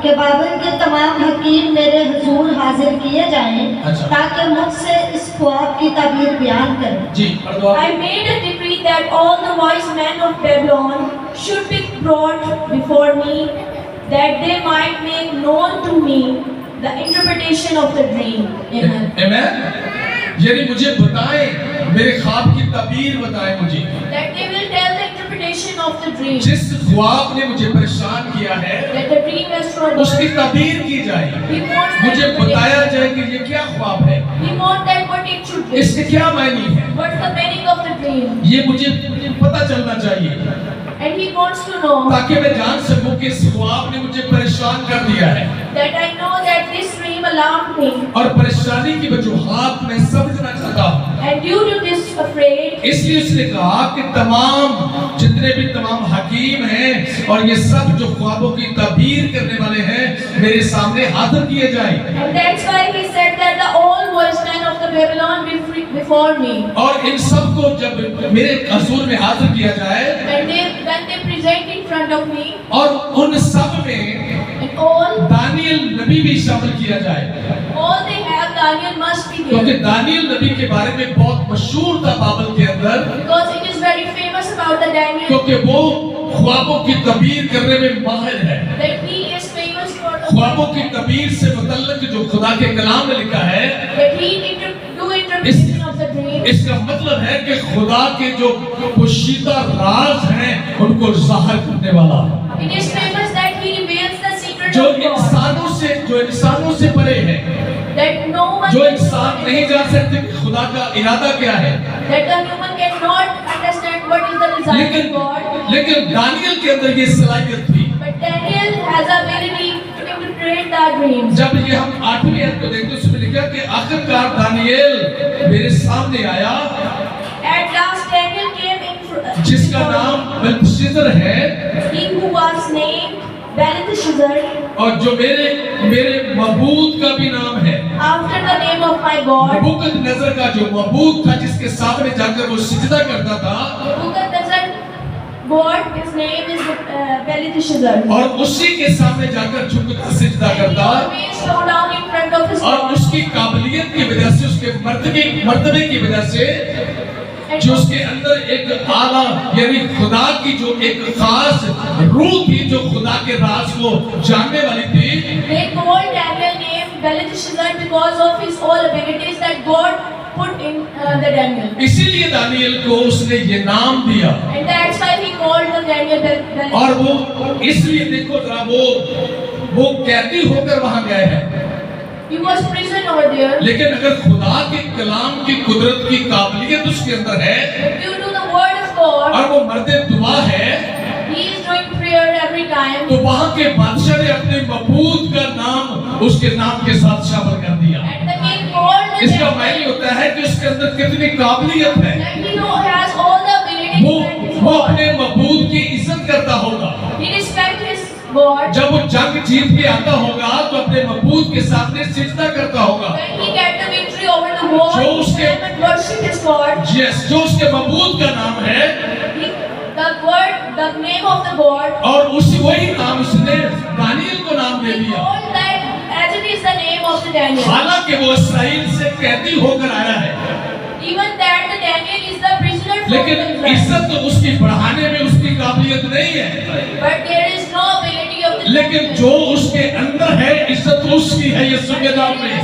कि बाबिल के तमाम हकीम मेरे हुजूर हाजिर किए जाएं ताकि मुझसे इस ख्वाब की ताबीर बयान करें। जी पढ़ दो। I made a decree that all the wise men of Babylon should be brought before me, that they might make known to me the interpretation of the dream. Amen. Amen. यानी मुझे बताएं, मेरे ख्वाब की ताबीर बताएं मुझे। That they will tell the interpretation of the dream. जिस ख्वाब ने मुझे परेशान किया है, That the dream has troubled. उसकी ताबीर की जाए। He wants मुझे that बताया जाए कि ये क्या ख्वाब है, He wants that what it should be. इसके क्या मायने हैं, What's the meaning of the dream? ये मुझे पता चलना चाहिए, And he wants to know ताकि मैं जान सकूं कि इस ख्वाब ने मुझे परेशान कर दिया है that I know that this dream alarmed me. और परेशानी की वजूहात मैं समझना चाहता हूँ। And due to this afraid, इसलिए उसने कहा कि तमाम जितने भी तमाम हकीम हैं और ये सब जो ख्वाबों की ताबीर करने वाले हैं मेरे सामने हाजिर किए जाएं। and that's why he said that the all wise men of the Babylon will free before me. और इन सब को जब मेरे हुजूर में हाजिर किया जाए When they present in front of me, और उन सब में and all दानियल नबी भी शामिल किया जाए, they have, Daniel must be क्योंकि there. दानियल नबी के बारे में बहुत मशहूर था बाइबल के अंदर, Because it is very famous about the Daniel क्योंकि वो ख्वाबों की ताबीर करने में माहिर है। that he is famous for the ख्वाबों की ताबीर से मुतल्लिक जो खुदा के कलाम में लिखा है, that he do interpretation of the dream. इसका मतलब है कि खुदा के जो पोशीदा राज हैं उनको ज़ाहिर करने वाला है, It is famous that he reveals the secret जो of God. इंसानों से परे है, That no one जो can इंसान नहीं जान सकते कि खुदा का इरादा क्या है। that the human cannot understand what is the desire of God. लेकिन दानियल के अंदर ये सलाहियत थी। But Daniel has ability to interpret the dreams. जब ये हम 8वीं आयत को देखते हैं उसमें लिखा कि आखिरकार दानियल मेरे सामने आया, At last Daniel came in जिसका नाम बेलतशस्सर है he who was named Belteshazzar, और जो मेरे मबूद का भी नाम है, after the name of my God. नबूकदनेस्सर का जो मबूद था जिसके सामने जाकर वो सिजदा करता था, Nebuchadnezzar God, his name is Belteshazzar. और उसी के सामने जाकर झुककर सिजदा And he करता always bow down in front of his और God. उसकी काबिलियत की वजह से, उसके मर्तबे की वजह से, And जो उसके अंदर एक आला यानी खुदा की जो एक खास रूह थी जो खुदा के राज को जानने वाली थी, they called Daniel name Belteshazzar because of his all abilities that God put in the Daniel. इसीलिए दानियल को उसने ये नाम दिया। And that's why he called the Daniel Belteshazzar. और वो इसलिए देखो जरा वो कैदी होकर वहां गए हैं, He was prison over there. लेकिन अगर खुदा के कलाम की कुदरत की काबिलियत उसके अंदर है But due to the word of God, और वो मर्दे दुआ है, he is doing prayer every time. तो वहां के बादशाह ने अपने मबूद का नाम उसके नाम के साथ शामिल कर दिया। And the king called the इसका Daniel. मायने होता है कि उसके अंदर कितनी काबिलियत है, That he has all the ability वो to his वो God. अपने मबूद की इज्जत करता होगा। He respects his God. जब वो जंग जीत के आता होगा तो अपने मबूद के सामने सिजदा करता होगा। When he get the victory over the war, जो he उसके- came and worship his God. Yes, जो उसके मबूद का नाम है The name of the God. और उसी वही नाम उसने दानियल को नाम दे He दिया, called that as it is the name of the Daniel. हालांकि वो इसराइल से कैदी होकर आया है, Even that the Daniel is the prisoner from लेकिन Israel. इज्जत तो उसकी बढ़ाने में उसकी काबिलियत नहीं है, But there is no ability of the लेकिन जो उसके अंदर है इज्जत उसकी है यीशु के नाम में।